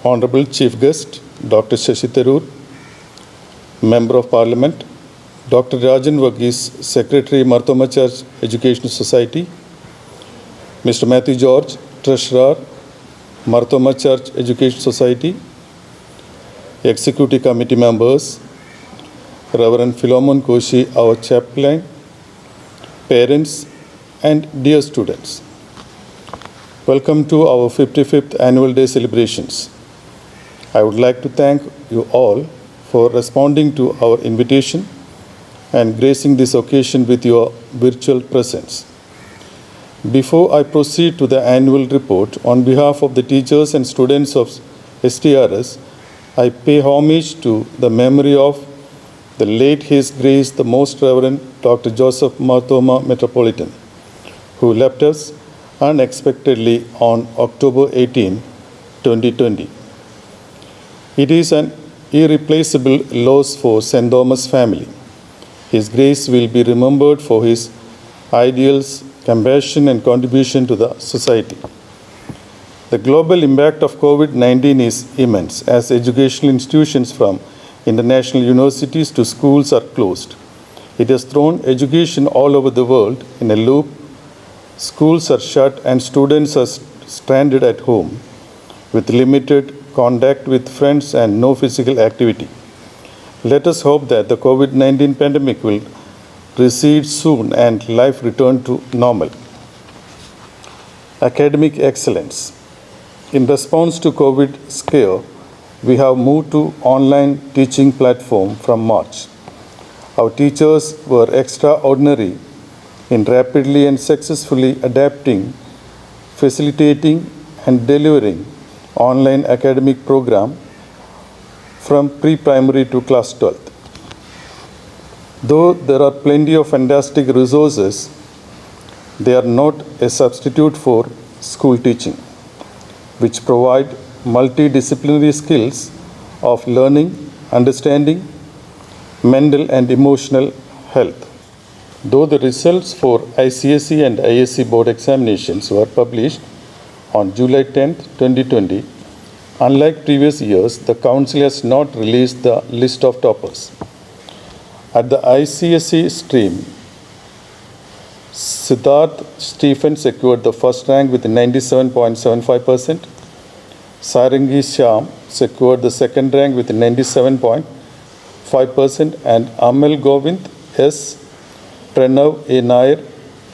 Honorable Chief Guest, Dr. Shashi Tharoor, Member of Parliament, Dr. Rajan Varghese, Secretary, Marthoma Church Educational Society, Mr. Matthew George, Treasurer, Marthoma Church Education Society, Executive Committee members, Reverend Philemon Koshi, our chaplain, parents, and dear students. Welcome to our 55th Annual Day celebrations. I would like to thank you all for responding to our invitation and gracing this occasion with your virtual presence. Before I proceed to the annual report, on behalf of the teachers and students of STRS, I pay homage to the memory of the late His Grace the Most Reverend Dr. Joseph Marthoma Metropolitan, who left us unexpectedly on October 18, 2020. It is an irreplaceable loss for St. Thomas family. His Grace will be remembered for his ideals, compassion, and contribution to the society. The global impact of COVID-19 is immense, as educational institutions from international universities to schools are closed. It has thrown education all over the world in a loop. Schools are shut and students are stranded at home with limited contact with friends and no physical activity. Let us hope that the COVID-19 pandemic will recede soon and life return to normal. Academic excellence. In response to COVID scare, we have moved to online teaching platform from March. Our teachers were extraordinary in rapidly and successfully adapting, facilitating, and delivering online academic program from pre-primary to class 12th. Though there are plenty of fantastic resources, they are not a substitute for school teaching, which provide multidisciplinary skills of learning, understanding, mental and emotional health. Though the results for ICSE and ISC board examinations were published on July 10, 2020, unlike previous years, the Council has not released the list of toppers. At the ICSE stream, Siddharth Stephen secured the first rank with 97.75%. Sarangi Shyam secured the second rank with 97.5%, and Amal Govind S. Pranav A. Nair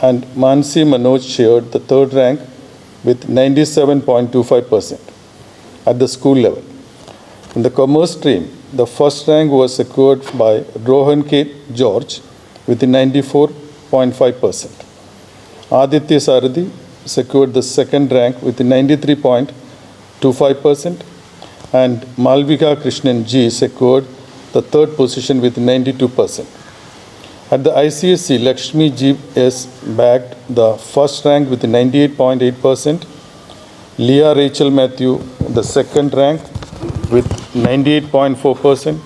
and Mansi Manoj shared the third rank with 97.25% at the school level. In the commerce stream, the first rank was secured by Rohan K. George with 94.5%. Aditya Sarathi secured the second rank with 93.25%, and Malvika Krishnan G secured the third position with 92%. At the ICSE, Lakshmi G. S. bagged the first rank with 98.8%, Leah Rachel Matthew the second rank with 98.4%,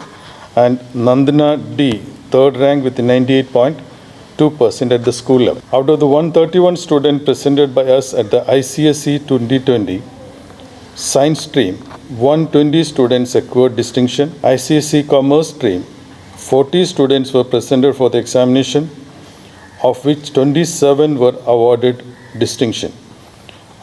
and Nandana D. third rank with 98.2% at the school level. Out of the 131 students presented by us at the ICSE 2020 Science stream, 120 students secured distinction. ICSE Commerce stream, 40 students were presented for the examination, of which 27 were awarded distinction.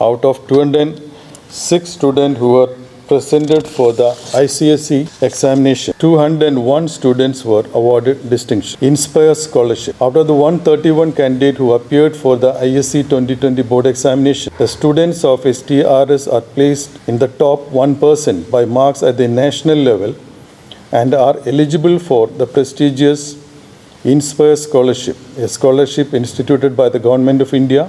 Out of 206 students who were presented for the ICSE examination, 201 students were awarded distinction. Inspire Scholarship. Out of the 131 candidates who appeared for the ISC 2020 board examination, the students of STRS are placed in the top 1% by marks at the national level and are eligible for the prestigious Inspire Scholarship, a scholarship instituted by the Government of India,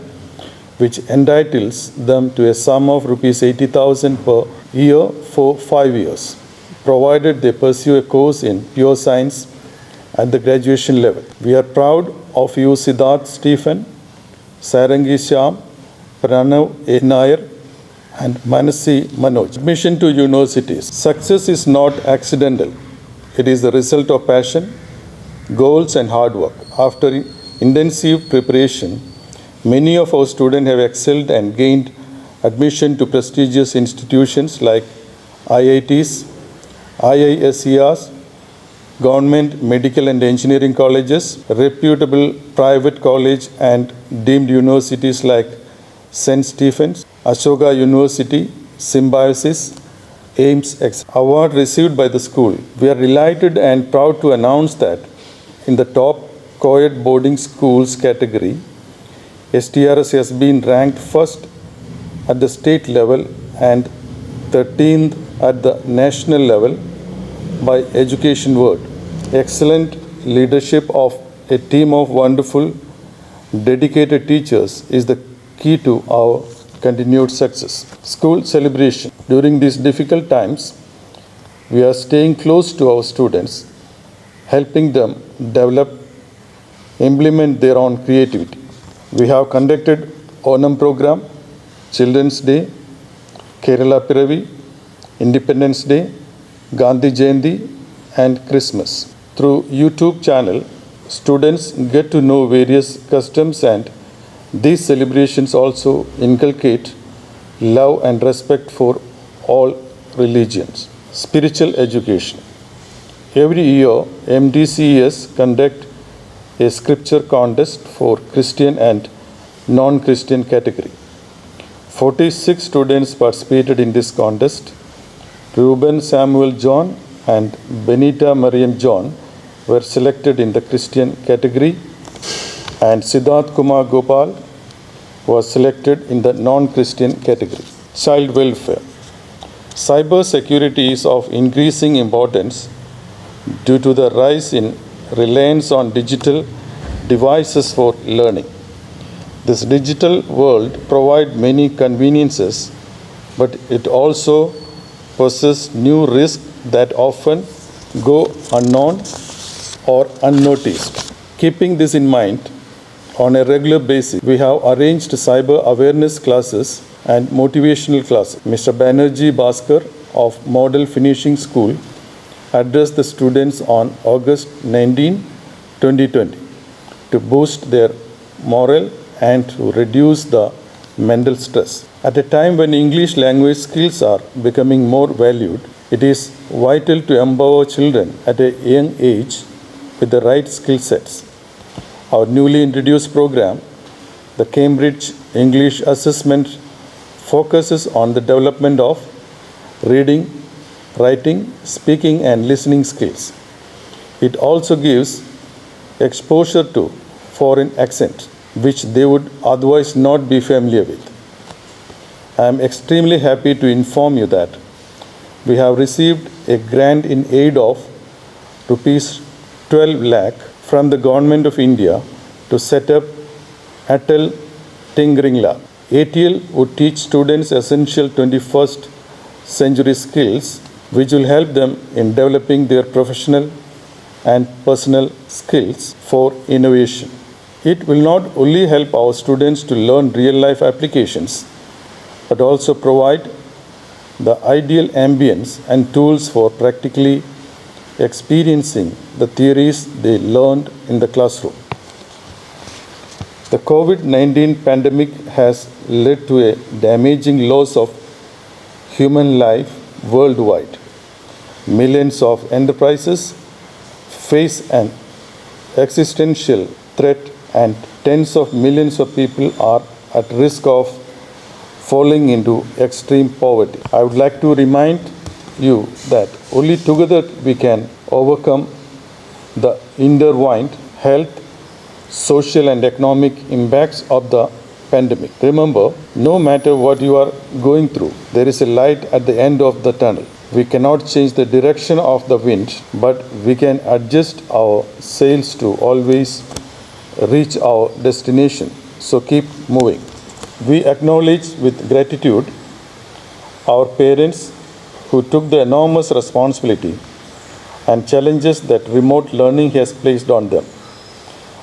which entitles them to a sum of Rs 80,000 per year for 5 years, provided they pursue a course in pure science at the graduation level. We are proud of you, Siddharth Stephen, Sarangi Shyam, Pranav A. Nair, and Manasi Manoj. Admission to universities. Success is not accidental. It is the result of passion, goals, and hard work. After intensive preparation, many of our students have excelled and gained admission to prestigious institutions like IITs, IISERs, government medical and engineering colleges, reputable private college and deemed universities like St. Stephen's, Ashoka University, Symbiosis, AIMS, etc. Award received by the school. We are delighted and proud to announce that in the top co-ed boarding schools category, STRS has been ranked first at the state level and 13th at the national level by Education World. Excellent leadership of a team of wonderful, dedicated teachers is the key to our continued success. School celebration. During these difficult times, we are staying close to our students, helping them develop, implement their own creativity. We have conducted Onam program, Children's Day, Kerala Piravi, Independence Day, Gandhi Jayanti, and Christmas. Through YouTube channel, students get to know various customs, and these celebrations also inculcate love and respect for all religions. Spiritual education. Every year, MDCES conduct a scripture contest for Christian and non-Christian category. 46 students participated in this contest. Reuben Samuel John and Benita Mariam John were selected in the Christian category, and Siddharth Kumar Gopal was selected in the non-Christian category. Child welfare. Cyber security is of increasing importance due to the rise in reliance on digital devices for learning. This digital world provides many conveniences, but it also poses new risks that often go unknown or unnoticed. Keeping this in mind, on a regular basis, we have arranged cyber awareness classes and motivational classes. Mr. Banerjee Bhaskar of Model Finishing School addressed the students on August 19, 2020 to boost their morale and to reduce the mental stress. At a time when English language skills are becoming more valued, it is vital to empower children at a young age with the right skill sets. Our newly introduced program, the Cambridge English Assessment, focuses on the development of reading, writing, speaking, and listening skills. It also gives exposure to foreign accents, which they would otherwise not be familiar with. I am extremely happy to inform you that we have received a grant in aid of rupees 12 lakh from the Government of India to set up Atal Tinkering Lab. ATL would teach students essential 21st century skills which will help them in developing their professional and personal skills for innovation. It will not only help our students to learn real-life applications, but also provide the ideal ambience and tools for practically experiencing the theories they learned in the classroom. The COVID-19 pandemic has led to a damaging loss of human life worldwide. Millions of enterprises face an existential threat, and tens of millions of people are at risk of falling into extreme poverty. I would like to remind you that only together we can overcome the intertwined health, social, and economic impacts of the pandemic. Remember, no matter what you are going through, there is a light at the end of the tunnel. We cannot change the direction of the wind, but we can adjust our sails to always reach our destination. So keep moving. We acknowledge with gratitude our parents who took the enormous responsibility and challenges that remote learning has placed on them,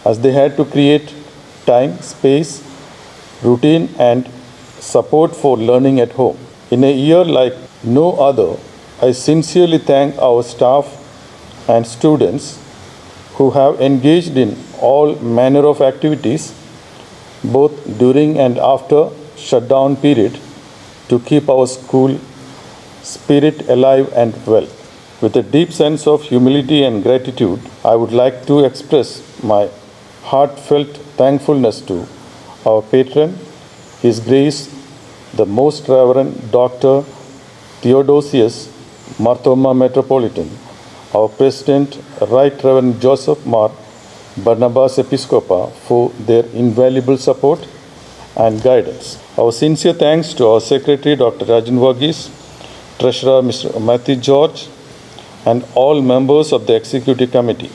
as they had to create time, space, routine, and support for learning at home. In a year like no other, I sincerely thank our staff and students who have engaged in all manner of activities, both during and after shutdown period, to keep our school spirit alive and well. With a deep sense of humility and gratitude, I would like to express my heartfelt thankfulness to our patron, His Grace, the Most Reverend Dr. Theodosius Marthoma Metropolitan, our President, Right Reverend Joseph Mar Barnabas Episcopa, for their invaluable support and guidance. Our sincere thanks to our Secretary, Dr. Rajan Varghese, Treasurer, Mr. Matthew George, and all members of the Executive Committee.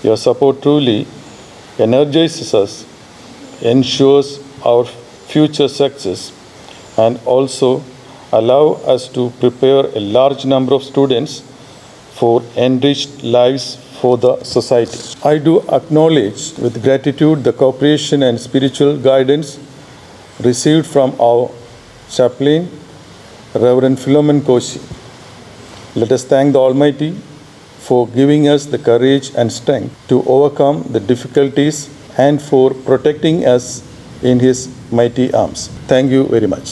Your support truly energizes us, ensures our future success, and also allow us to prepare a large number of students for enriched lives for the society. I do acknowledge with gratitude the cooperation and spiritual guidance received from our chaplain, Reverend Philomen Koshi. Let us thank the Almighty for giving us the courage and strength to overcome the difficulties and for protecting us in His mighty arms. Thank you very much.